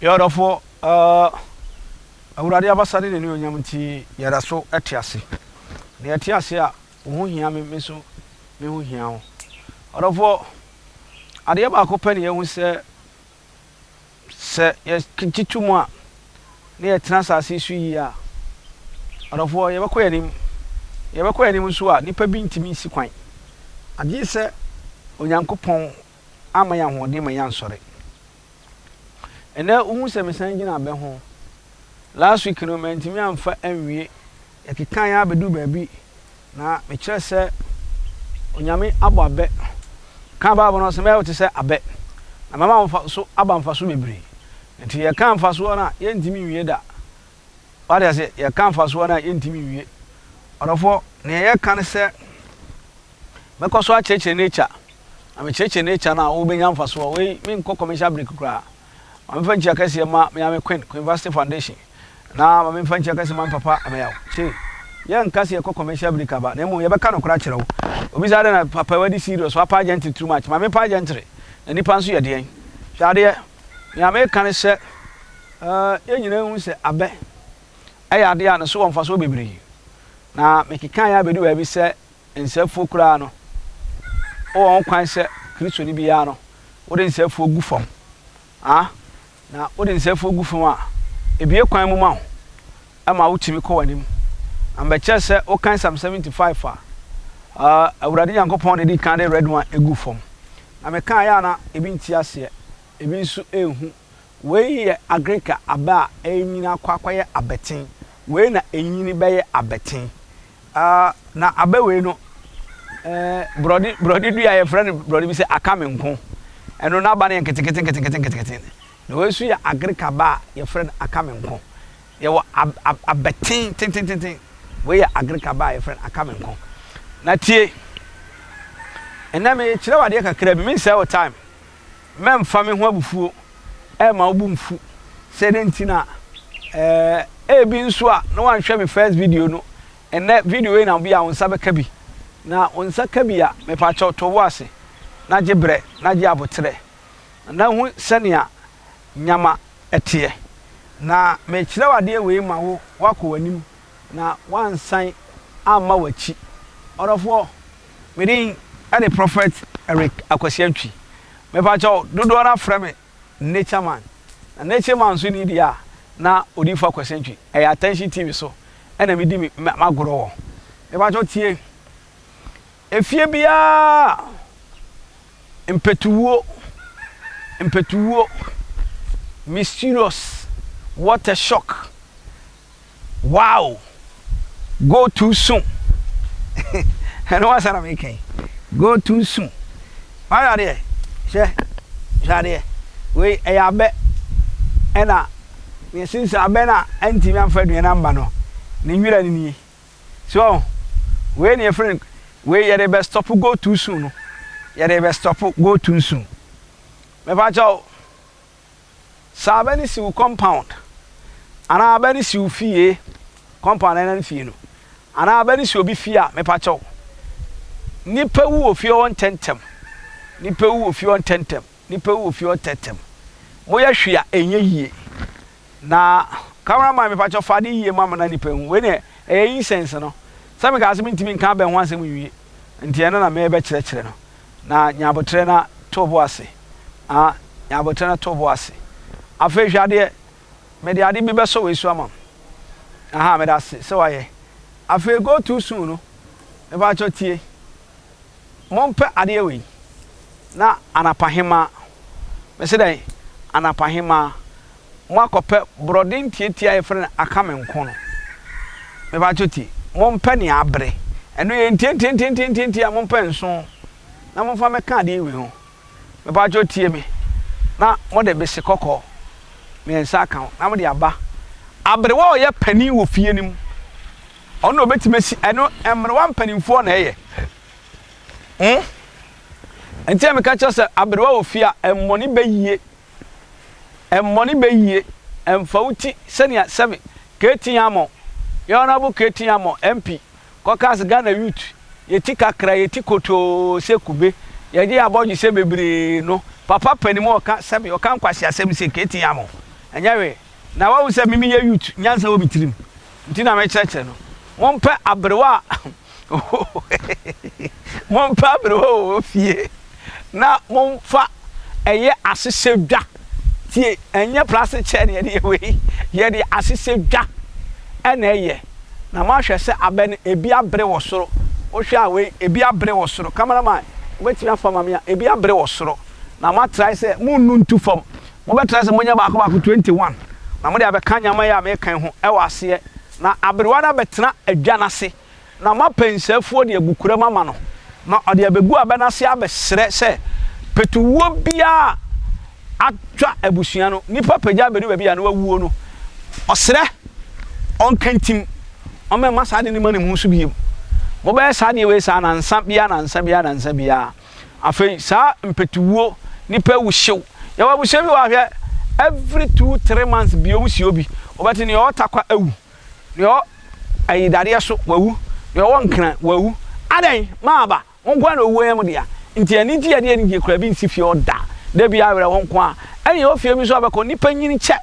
Yodofo awurade abasade ne onyam nti yɛda so etiase ne etiase a wo hia me so me ho hia ho odofo ade ba ko pɛ ne yɛhu sɛ yɛkitu mu a ne yɛtena sase su yi a odofo yɛbɛkɔ yanim so a nipa bi ntimi si kwan ade sɛ onyankopɔn ama yɛ ahoɔden ma yansɔre ena uhu se mesan gina abɛ ho last week no mentimi amfa anwie yakekan ya bedu baabi na me kyerɛ sɛ onyame abɔ abɛ kan ba no se me wote sɛ abɛ na mama mfa so aba mfa so bebre nti yɛ kan mfa so na yɛntimi wie da wade ase yɛ kan mfa so na yɛntimi wie ɔdɔfo ne yɛ kan sɛ mekɔ so akyekye nature na me kyekye nature na wo benya mfa so we me nkɔ commercial break kura I'm fancy a case ma me Queen University Foundation. Na ma me fancy a case man papa ameyaw. Che. Yan case e commercial break aba. Na mu ye beka no kra kire wo. Obi za na papa wadi serious wa pa agent too much. Ma me pa agent re. Na nipa nso ye de. Hwade ya me kan se enyina hu se abe. Aya ade a no so wonfa so bebre. Na me kikan ya bedu ba bi se nsafo kra no. O won kwan se Kristo ni bia no. Wo de nsafo gu fam. Ah na odi nsefo gu fun a ebie kwan mu ma ho ama wutimi kɔ wanim amba kyerɛ o kan Psalm 75 a awurade yankopɔn de di kan de red one egu fam na me kan ya na ebi nti ase ebi nso ehu we ye agrika aba a enyina kwakwaye abeten we na enyini bɛyɛ abeten na aba we no brody du ya ye friend brody bi se akamenko eno na ba ne nkete no we su ya agrika ba ye friend akamenko ye wo abetin tin we ya agrika ba ye friend akamenko na tie ena me kire wade kakra bi me say o time mem fa me ho abufuo ma obu mfu se ne ntina bi nso a no wan hwe me first video no ena video we na bi a onsa beka bi na onsa ka bi a me pa cho to wase na gibre na gi abotre na hu senia nyama etie na me kire wade we ma wo wako wanim na wansan amma wachi orofo medin ade Prophet Eric Antwi me pa cho dodo na frame nature man na nature man so ni dia na odifa Antwi attention TV so ena me di magoro wo me pa cho tie efie bia impetuwo mysterious what a shock wow go too soon and what's that making go too soon why are there share we abe ena me since abena anti me amfa dua number no ne nwira ni so we ne friend we ye be stop go too soon no ye be stop go too soon me fa chaw sabani si compound ana abani si fie compound na fie no ana abani si obi fie a me pa chaw nipa wu ofie on tentem nipa wu ofie on tentem nipa wu ofie on tentem moya hwea enye yie na cameraman me pa chaw fade yie mama na nipa hu we ne eyi sense no sami ka asemi ntimi nka be ho asem wie nti ena na me be kyerɛkyerɛ no na nyabotre na tobo ase nyabotre na tobo ase afa hwade me de ade bi be so we su ama me da se so waye afa go too soon no me ba cho tie mompe ade we na anapahema me se dai anapahema mo akopɛ brodin tietia ye frɛ akamenko no me ba cho tie mompe ne abre eno ye ntientie a mompe nso na momfa me ka ade we ho me ba cho tie me na mo de bese kokɔ me nsa kan na mo de aba abre wo ye pani wo fie nim ono obetimasi eno emre wan panimfo na eye enti me ka cho se abre wo fie a emmoni beyie emfa uti senia 7 ketiamo yona bu ketiamo MP kokas Ghana youth yeti kakra yeti koto sekube ye je aboji se bebre no papa panimo ka 7 o kan kwase asem se ketiamo enyawe na wa wo se mimi ye youth nyansa wo bitirim nti na me cheche no mompe abrewa mompe abrewa wo fie na momfa eye asese dwa tie enye plastic chair ne ye we ye de asese dwa ena eye na ma hwe se abe ebi abre wo soro wo hwe awe ebi abre wo soro cameraman weti afa mama ya ebi abre wo soro na ma try se munnu ntu fam mo be try se monya ba ko 21 na mo de abe kan nyama ya me kan ho e wase na abrewa na betena adwa na se na ma pensafuo de agukura mama no na ode abegu abena se abesre se petuwo bia atwa abusua no nipa pagya bedu bia na wawuo no osre onkantim ome masade ni mane mu so biem mo be sade we sa na nsa bia afei sa mpetuwo nipa wuhyew ya wabusua bi wa hwe every 2-3 months bi omusi obi obati ne otakwa awu ne o ayidare so wawu ne o nkran wawu adan maaba wonko na owu yam dia nti ani ti ade ani kura bi nsi fie oda da bi awere wonko a ani o fie mi so abeko nipa nyini che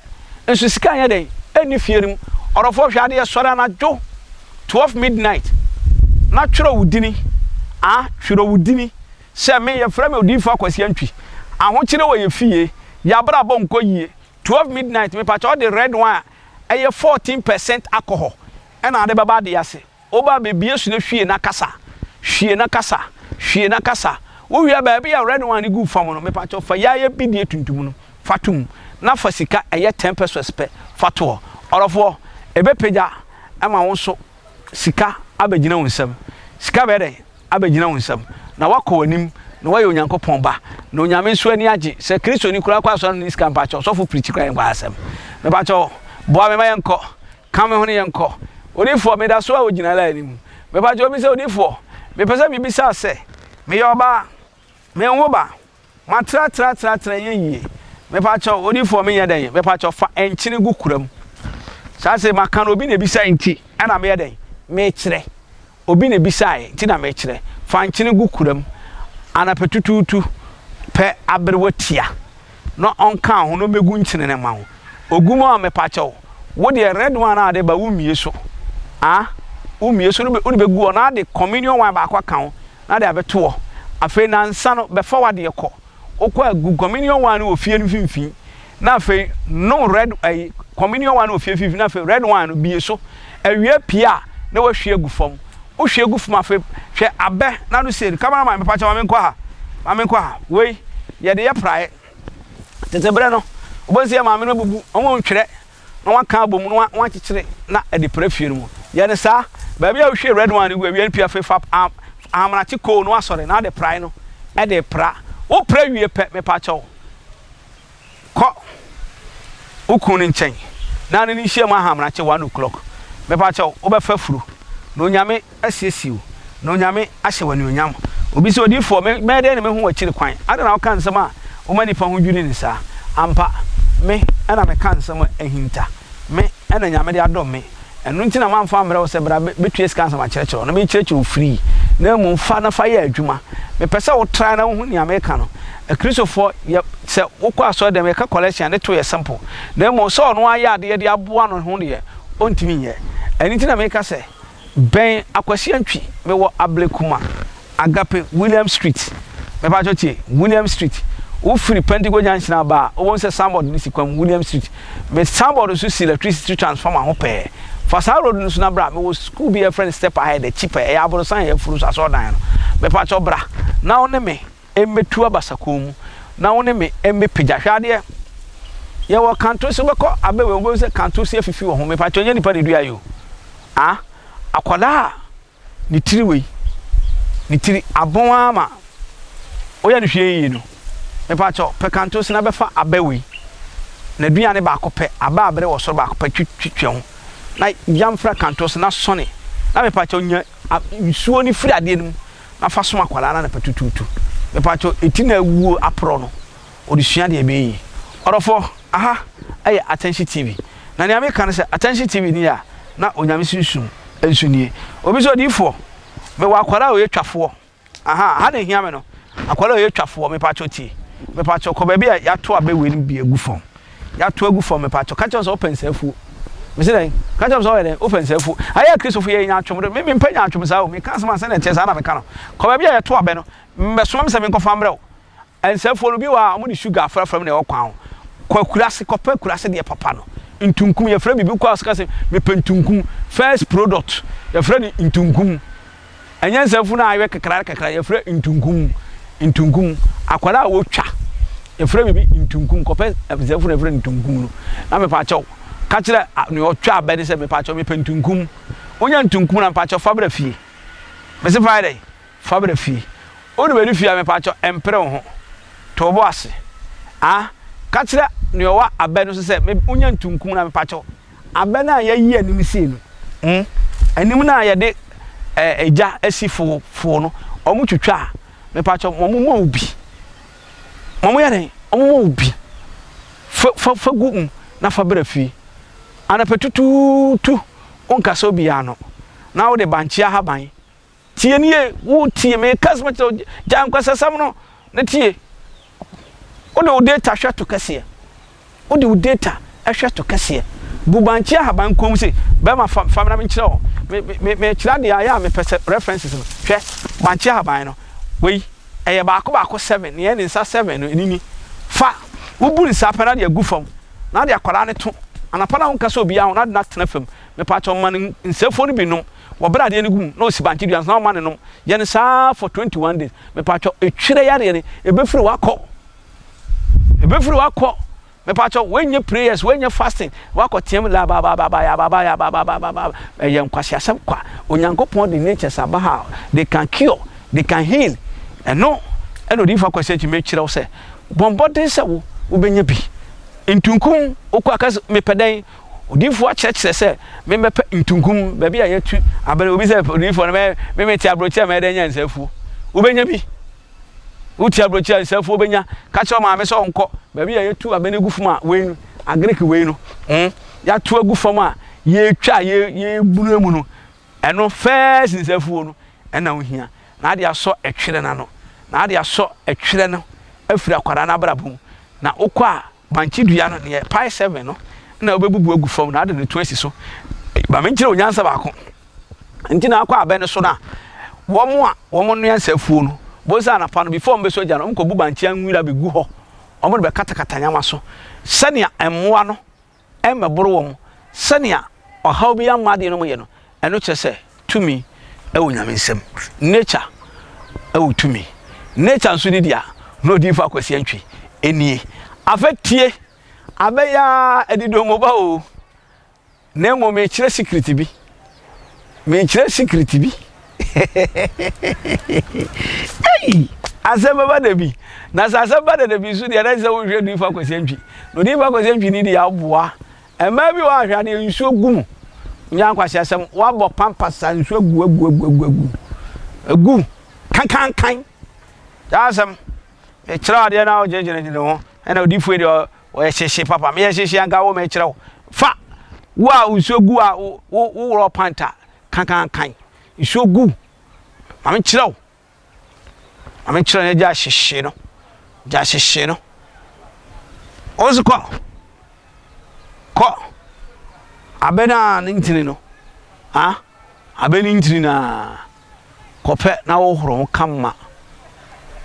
enso sika anya den eni fie rim orofo hwe ade sore na jo 12 midnight na tworo wudini tworo wudini se me ye fra me odifo akwasi antwi ahokyere wo ye fie ya bra bo nko yie 12 midnight me pa cho the red wine eye 14% alcohol ena ade baba de yase oba bebie su na hwie na kasa wo wi ba bia red wine gu fam no me pa cho fa ya ye bidie tuntum no fatum na fa sika eye 10% spe fato orofo ebe peja ama wo so sika abegina wonsam sika be den abegina wonsam na wakọ anim na wayo nyankopon ba na onyame nso ani age se kristo ni kura kwa so no sika mpa cho so fu preach kra ngwa asem me ba cho boa me ma yenko ka me ho ne yenko odifo me da so a ogina la anim me ba cho mi se odifo me pese mi bisa se me yoba me ho ba ma tra yeye me pa cho odifo me yeden me pa cho fa enchine gu kuram sa se maka no obi na bisa enti ana me yeden me kire obi na bisa enti na me kire fa enchine gu kuram ana petututu pe abrewatia no onka ho no megu nchine ne ma ho ogumo a me pa cho wo de red one ade ba wumie so umie so no begu o na de communion one ba kwa kan na de abeto afi na nsa no be fa wade ekọ okọ agu communion one no ofie no finfin na afi no red communion one no ofie finfin na afi red one no bie so awie pia na wa hwie agu fam o hwie agu fam afi hwe abe na no se cameraman me pa cha ma me kwa ha we ye de ye prae tetebre no obonsi ma me no bubu omo ntwere na waka abom no wa kikire na ede prefie no ye ne sa ba bia hwie red one no awie pia afi fa amana chiko no asore na de prae no e de pra wo pra wie pe me pa cha ko ukun nchen na ne ni hie ma hamana che 1 o'clock me pa cha wo be fa furu no nyame asiesiu no nyame ahye wani onyam obi se odifo me de ne me hu akiri kwan ada na waka nsem a wo mani fa hu dwiri ni sa ampa me ana me kan nsem ahinta me ana nyame de adom me enu nti na manfa mre wo se bra betue sika nsem a kyerɛkyerɛ no me kyerɛkyerɛ free na mu fa na fa ya adwuma me pese wo try na wo hu nyame ka no kristofo se wo kwa so de me ka collection de to ye sample na mu so no aya ade de aboa no ho de ontimi nye enu nti na me ka se ben akwasi antwi me wo ablekuma agape William Street me ba chotie William Street wo free Pentagon junction ba o won se somebody ni sikwam William Street me somebody so see electricity transformer ho pe for sa road no so na bra me wo school be a friend step ahead the cheaper e aboro san e furu so dan no me pa cho bra na one me emetu abasakom na one me embe pija hwade ye wo kanto so beko abewe wo se kanto se afifi wo ho me pa cho nya nipa de dua yo akwala ni tiri abon ama oya ni hwie yi no me pa cho pe kanto se na befa abewe na duane ba akopɛ aba abre wo so ba akopɛ twitwe ho na yamfra kanto se na sone na me pa cho nya suo ni firi ade no na fa so akwala na petututu me pa cho etina wuo apro no odisua de be yi orofo aye Attention TV na ne ame kan se Attention TV ni ya na onyame sunsun ensunie obi so difo me wa akwara o yetwafo ha na hia me no akwara o yetwafo me pa cho tie me pa cho ko ba bia ya to abewe ni bi egu fon ya to agu for me pa cho catch us open safu me say den catch us open safu aya Christopher ye nya atwom me mpanya atwom sa o me kan sama say na tie sa na me ka no ko ba bia ye to abe no me so me say me nkofa mbre o ensafu no bi wa mo di sugar from na e kwan kwa kurase kopa kurase de papa no ntunkum ye fra bibi kwa ska say me pentunkum first product ye fra ni ntunkum anya ensafu na aye kakra ye fra ntunkum akwara wo twa ye fra bibi ntunkum kopa ensafu na fra ntunkum no na me pa chaw ka kire ne otwa abede se me pa chaw me pentunkum onya ntunkum na pa chaw fabra fie me se Friday fabra fie onu be fie me pa chaw empre ho to bo ase ka kire ne owa abede so se me onya ntunkum na me pa chaw abede na ye yi anim se no anim na ye de eja asifo no omu twetwa me pa chaw mo obi mo ya den omo obi fa gu na fabra fie ana petutu onka so bia no na wo de banchia haban tie nie wo tie me kasma jam kwasasam no na tie wo de data hwa to kase wo de data ahwa to kase bu banchia haban kom se be ma famna me kire me kira de ya me pese references no hwe banchia haban no wei eye baako 7 ne ne nsa 7 no nini fa wo bu ni sa pera de agu fam na de akwara ne to anapa na honka so bia na na tena fam me pa cho man nsefo no binom wo bra de ne gum na osibanchi duans na man no ye ne sa for 21 days me pa cho etwire yare ne ebefiri wakọ me pa cho wenye prayers wenye fasting wakọ tiem la ba ye nkwasi asem kwa onyankopon de nature sabaha they can cure they can heal eno di fa kwase chi me kire wo se bombode se wo benye bi ntunkum okwa akas mepeden odifo a church se me mepe ntunkum ba bia yetu abere obi se odifo no me ti abrochi me de nya nsafu ubenya bi uti abrochi nsafu ubenya ka che ma me so nko ba bia yetu abene gufuma we agrek we no ya to agufom a ye twa ye bunu mu no eno first nsafu no ena ohia na ade aso etwere na no na ade aso etwere no afiri akwara na abrabum na okwa banchi dua no ne pi 7 no na obebubu agu fam na ade ne to asi so ba menkire onyansa baako nti na akwa abe ne so na wo no yansafuo no boza na pa no before mbe soja no mkobu banchi anwira begu ho omo be katakata nyama so sania emmoa no emmeboro wo sania ohaw bi amade no mo ye no eno kyese tumi ewo nyamensem nature ewo tumi nature nso ni dia no di fa kwasi antwi enie afetie abeya edido mo ba o na mo me kire secret bi ei azaba da bi na azaba da bi so dia na ze wo hwe di fa kwasi antwi no di fa kwasi antwi ni dia aboa ema bi wa hwa ne nsuo gum nya kwasi asem wa bo pampasa nsuo agu kan dasem e kira de na o jeje ne ho ena odifu e de o yehye papa me yehye anga wo me kira fa wa nsuogu a wo ro panta kan nsuogu ma kira ne ja hyehe no oziko ko abena ntini no abeni ntini na kope na wo horo kama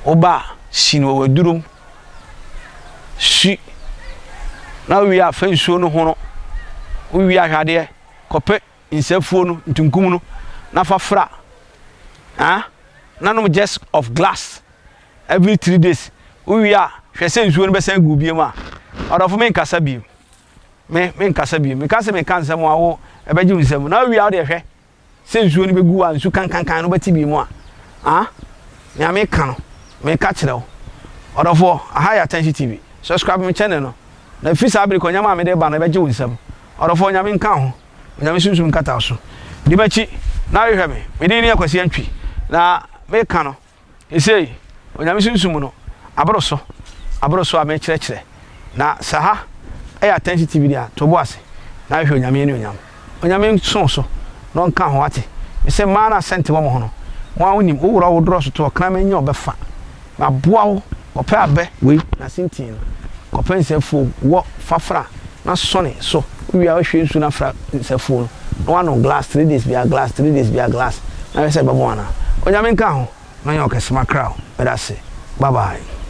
oba sino wadurum si na wi afansuo no ho no wi ahwade kope insafuo no ntunkum no na fafra nanom just of glass every 3 days wi a hwese nsuo no besan gu biem a odofo me nkasa biem me nkasa biem me kase me kansa mo awo ebeji nsam na wi a de hwe se nsuo no begu a nsu kan no bati biem a nya me kan no me ka kire wo odofo high attention TV subscribe my channel no na fi sabri ko nyama me de ba no beji nsam odofo nya me kan ho nya me sunsun kata so di bachi na hwe me di ni akwasi antwi na me kan no esei nya me sunsun no abroso a me kire na saha attention TV dia to boase na hwe nya me ni nya me sun so no kan ho ate me se ma na sente wo mo ho no wa wonim wo wura wo dro so to kan me nya obefa na boa wo opa abe we na sintin ko pense fo wo fafra na sone so we are hwe nsu na fra nsafo no one on glass 3 days be a glass 3 days be a glass na we say babo ana onyame nka ho na yo kesema crowd but that's it bye bye